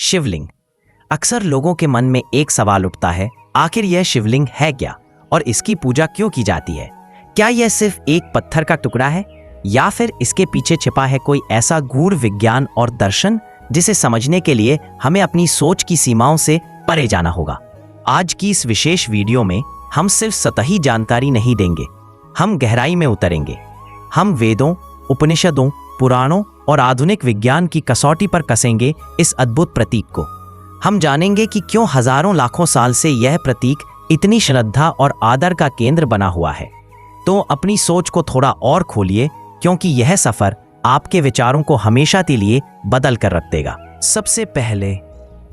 शिवलिंग। अक्सर लोगों के मन में एक सवाल उठता है, आखिर यह शिवलिंग है क्या और इसकी पूजा क्यों की जाती है? क्या यह सिर्फ एक पत्थर का टुकड़ा है या फिर इसके पीछे छिपा है कोई ऐसा गूढ़ विज्ञान और दर्शन जिसे समझने के लिए हमें अपनी सोच की सीमाओं से परे जाना होगा? आज की इस विशेष वीडियो में हम सिर्फ सतही जानकारी नहीं देंगे, हम गहराई में उतरेंगे। हम वेदों, उपनिषदों, पुराणों और आधुनिक विज्ञान की कसौटी पर कसेंगे इस अद्भुत प्रतीक को। हम जानेंगे कि क्यों हजारों लाखों साल से यह प्रतीक इतनी श्रद्धा और आदर का केंद्र बना हुआ है। तो अपनी सोच को थोड़ा और खोलिए, क्योंकि यह सफर आपके विचारों को हमेशा के लिए बदल कर रख देगा। सबसे पहले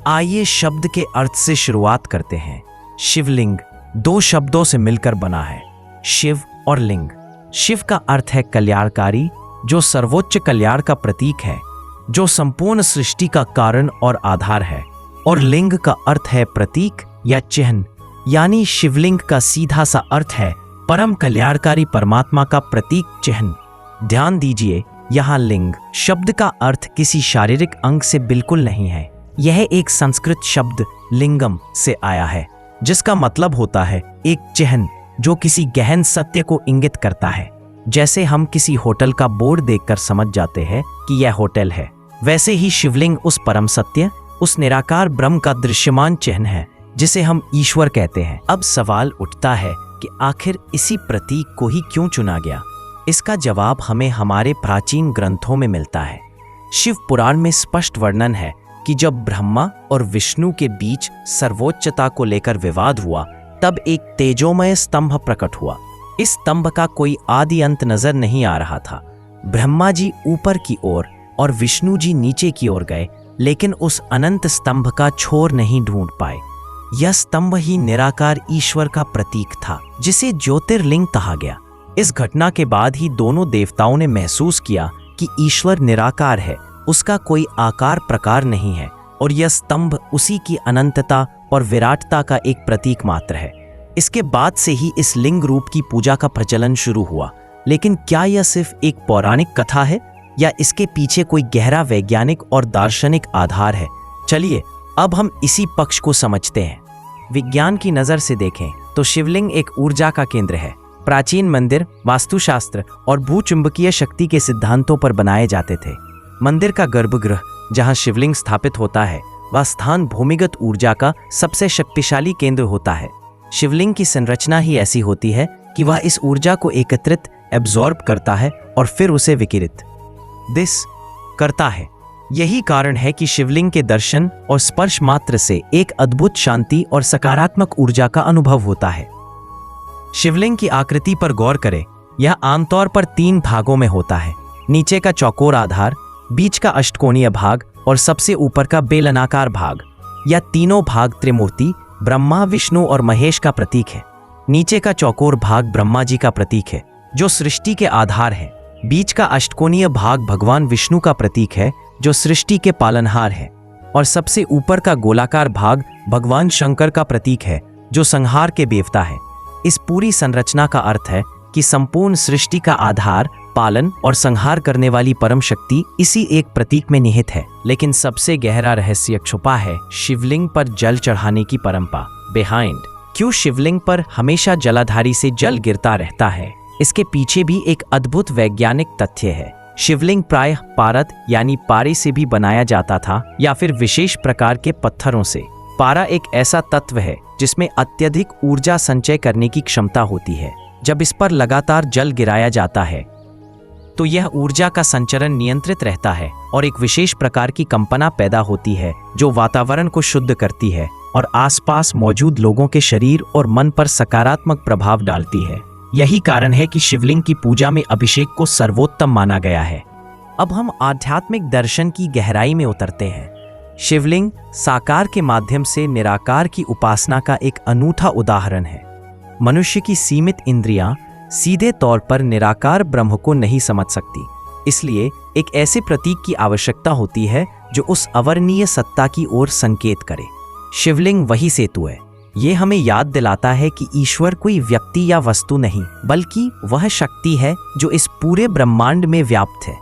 आइए शब्द के अर्थ से शुरुआत करते हैं। शिवलिंग दो शब्दों से मिलकर बना है, शिव और लिंग। शिव का अर्थ है कल्याणकारी, जो सर्वोच्च कल्याण का प्रतीक है, जो संपूर्ण सृष्टि का कारण और आधार है। और लिंग का अर्थ है प्रतीक या चिन्ह, यानी शिवलिंग का सीधा सा अर्थ है परम कल्याणकारी परमात्मा का प्रतीक चिन्ह। ध्यान दीजिए, यहाँ लिंग शब्द का अर्थ किसी शारीरिक अंग से बिल्कुल नहीं है। यह एक संस्कृत शब्द लिंगम से आया है, जिसका मतलब होता है एक चिन्ह जो किसी गहन सत्य को इंगित करता है। जैसे हम किसी होटल का बोर्ड देखकर समझ जाते हैं कि यह होटल है, वैसे ही शिवलिंग उस परम सत्य, उस निराकार ब्रह्म का दृश्यमान चिन्ह है जिसे हम ईश्वर कहते हैं। अब सवाल उठता है कि आखिर इसी प्रतीक को ही क्यों चुना गया? इसका जवाब हमें हमारे प्राचीन ग्रंथों में मिलता है। शिव पुराण में स्पष्ट वर्णन है कि जब ब्रह्मा और विष्णु के बीच सर्वोच्चता को लेकर विवाद हुआ, तब एक तेजोमय स्तंभ प्रकट हुआ। इस स्तंभ का कोई आदि अंत नजर नहीं आ रहा था। ब्रह्मा जी ऊपर की ओर और विष्णु जी नीचे की ओर गए, लेकिन उस अनंत स्तंभ का छोर नहीं ढूंढ पाए। यह स्तंभ ही निराकार ईश्वर का प्रतीक था, जिसे ज्योतिर्लिंग कहा गया। इस घटना के बाद ही दोनों देवताओं ने महसूस किया कि ईश्वर निराकार है, उसका कोई आकार प्रकार नहीं है, और यह स्तंभ उसी की अनंतता और विराटता का एक प्रतीक मात्र है। इसके बाद से ही इस लिंग रूप की पूजा का प्रचलन शुरू हुआ। लेकिन क्या यह सिर्फ एक पौराणिक कथा है या इसके पीछे कोई गहरा वैज्ञानिक और दार्शनिक आधार है? चलिए अब हम इसी पक्ष को समझते हैं। विज्ञान की नजर से देखें तो शिवलिंग एक ऊर्जा का केंद्र है। प्राचीन मंदिर वास्तुशास्त्र और भूचुंबकीय शक्ति के सिद्धांतों पर बनाए जाते थे। मंदिर का गर्भगृह जहां शिवलिंग स्थापित होता है, वह स्थान भूमिगत ऊर्जा का सबसे शक्तिशाली केंद्र होता है। शिवलिंग की संरचना ही ऐसी होती है कि वह इस ऊर्जा को एकत्रित एब्जॉर्ब करता है और फिर उसे विकिरित करता है। यही कारण है कि शिवलिंग के दर्शन और स्पर्श मात्र से एक अद्भुत शांति और सकारात्मक ऊर्जा का अनुभव होता है। शिवलिंग की आकृति पर गौर करें। यह आमतौर पर 3 भागों में होता है। नीचे का चौकोर आधार, बीच का अष्टकोणीय भाग और सबसे ऊपर का बेलनाकार भाग। यह तीनों भाग त्रिमूर्ति ब्रह्मा, विष्णु और महेश का प्रतीक है। नीचे का चौकोर भाग ब्रह्मा जी का प्रतीक है, जो सृष्टि के आधार है। बीच का अष्टकोणीय भाग भगवान विष्णु का प्रतीक है, जो सृष्टि के पालनहार है। और सबसे ऊपर का गोलाकार भाग भगवान शंकर का प्रतीक है, जो संहार के देवता है। इस पूरी संरचना का अर्थ है कि संपूर्ण सृष्टि का आधार, पालन और संहार करने वाली परम शक्ति इसी एक प्रतीक में निहित है। लेकिन सबसे गहरा रहस्य छुपा है शिवलिंग पर जल चढ़ाने की परंपरा बिहाइंड। क्यों शिवलिंग पर हमेशा जलाधारी से जल गिरता रहता है? इसके पीछे भी एक अद्भुत वैज्ञानिक तथ्य है। शिवलिंग प्रायः पारद यानी पारे से भी बनाया जाता था या फिर विशेष प्रकार के पत्थरों से। पारा एक ऐसा तत्व है जिसमें अत्यधिक ऊर्जा संचय करने की क्षमता होती है। जब इस पर लगातार जल गिराया जाता है तो यह ऊर्जा का संचरण नियंत्रित रहता है और एक विशेष प्रकार की कंपना पैदा होती है, जो वातावरण को शुद्ध करती है और आसपास मौजूद लोगों के शरीर और मन पर सकारात्मक प्रभाव डालती है। यही कारण है कि शिवलिंग की पूजा में अभिषेक को सर्वोत्तम माना गया है। अब हम आध्यात्मिक दर्शन की गहराई में उतरते हैं। शिवलिंग साकार के माध्यम से निराकार की उपासना का एक अनूठा उदाहरण है। मनुष्य की सीमित इंद्रियां सीधे तौर पर निराकार ब्रह्म को नहीं समझ सकती, इसलिए एक ऐसे प्रतीक की आवश्यकता होती है जो उस अवर्णनीय सत्ता की ओर संकेत करे। शिवलिंग वही सेतु है। ये हमें याद दिलाता है कि ईश्वर कोई व्यक्ति या वस्तु नहीं, बल्कि वह शक्ति है जो इस पूरे ब्रह्मांड में व्याप्त है।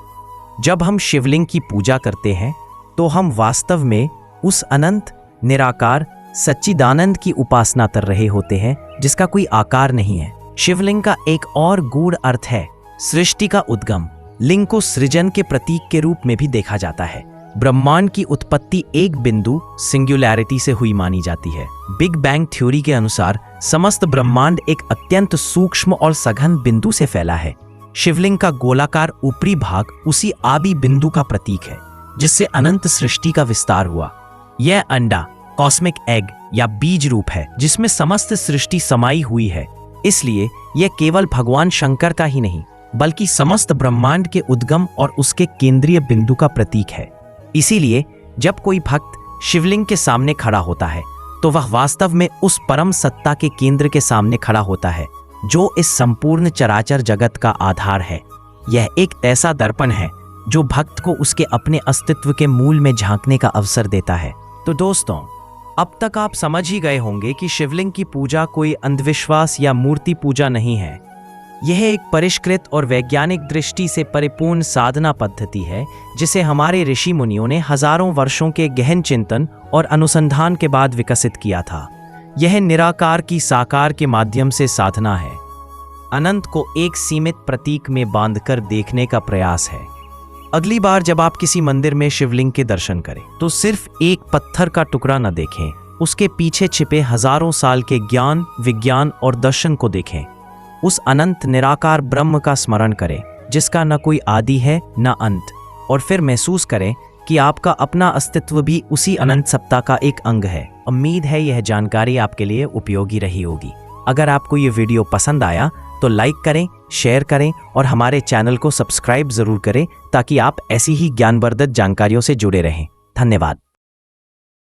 जब हम शिवलिंग की पूजा करते हैं तो हम वास्तव में उस अनंत निराकार सच्चिदानंद की उपासना कर रहे होते हैं जिसका कोई आकार नहीं है। शिवलिंग का एक और गूढ़ अर्थ है सृष्टि का उद्गम। लिंग को सृजन के प्रतीक के रूप में भी देखा जाता है। ब्रह्मांड की उत्पत्ति एक बिंदु सिंगुलैरिटी से हुई मानी जाती है। बिग बैंग थ्योरी के अनुसार समस्त ब्रह्मांड एक अत्यंत सूक्ष्म और सघन बिंदु से फैला है। शिवलिंग का गोलाकार ऊपरी भाग उसी आदि बिंदु का प्रतीक है जिससे अनंत सृष्टि का विस्तार हुआ। यह अंडा कॉस्मिक एग या बीज रूप है जिसमें समस्त सृष्टि समाई हुई है। इसलिए यह केवल भगवान शंकर का ही नहीं बल्कि समस्त ब्रह्मांड के उद्गम और उसके केंद्रीय बिंदु का प्रतीक है। इसीलिए जब कोई भक्त शिवलिंग के सामने खड़ा होता है तो वह वास्तव में उस परम सत्ता के केंद्र के सामने खड़ा होता है जो इस संपूर्ण चराचर जगत का आधार है। यह एक ऐसा दर्पण है जो भक्त को उसके अपने अस्तित्व के मूल में झांकने का अवसर देता है। तो दोस्तों, अब तक आप समझ ही गए होंगे कि शिवलिंग की पूजा कोई अंधविश्वास या मूर्ति पूजा नहीं है। यह एक परिष्कृत और वैज्ञानिक दृष्टि से परिपूर्ण साधना पद्धति है जिसे हमारे ऋषि मुनियों ने हजारों वर्षों के गहन चिंतन और अनुसंधान के बाद विकसित किया था। यह निराकार की साकार के माध्यम से साधना है। अनंत को एक सीमित प्रतीक में बांधकर देखने का प्रयास है। अगली बार जब आप किसी मंदिर में शिवलिंग के दर्शन करें तो सिर्फ एक पत्थर का टुकड़ा न देखें, उसके पीछे छिपे हजारों साल के ज्ञान, विज्ञान और दर्शन को देखें। उस अनंत निराकार ब्रह्म का स्मरण करें जिसका न कोई आदि है न अंत, और फिर महसूस करें कि आपका अपना अस्तित्व भी उसी अनंत सत्ता का एक अंग है। उम्मीद है यह जानकारी आपके लिए उपयोगी रही होगी। अगर आपको ये वीडियो पसंद आया तो लाइक करें, शेयर करें और हमारे चैनल को सब्सक्राइब जरूर करें ताकि आप ऐसी ही ज्ञानवर्धक जानकारियों से जुड़े रहें। धन्यवाद।